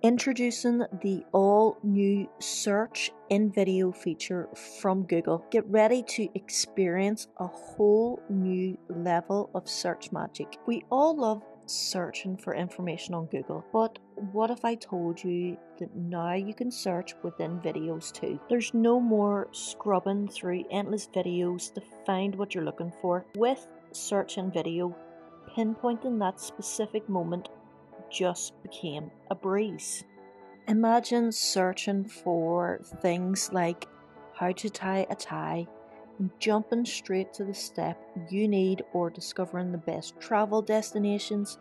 Introducing the all-new search in video feature from Google. Get ready to experience a whole new level of search magic. We all love searching for information on Google, but what if I told you that now you can search within videos too? There's no more scrubbing through endless videos to find what you're looking for. With search in video, pinpointing that specific moment just became a breeze. Imagine searching for things like how to tie a tie and jumping straight to the step you need, or discovering the best travel destinations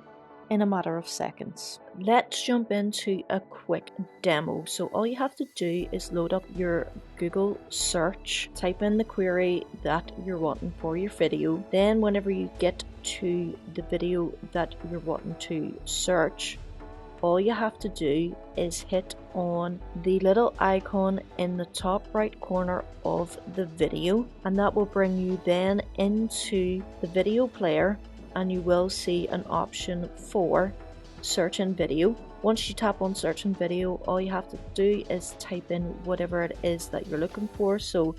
in a matter of seconds. Let's jump into a quick demo. So all you have to do is load up your Google search, type in the query that you're wanting for your video. Then whenever you get to the video that you're wanting to search, all you have to do is hit on the little icon in the top right corner of the video, and that will bring you then into the video player, and you will see an option for search in video. Once you tap on search in video, all you have to do is type in whatever it is that you're looking for. So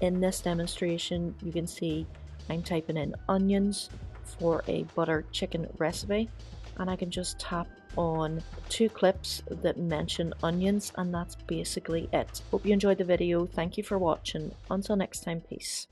in this demonstration, you can see I'm typing in onions for a butter chicken recipe, and I can just tap on 2 clips that mention onions, and that's basically it. Hope you enjoyed the video. Thank you for watching. Until next time, peace.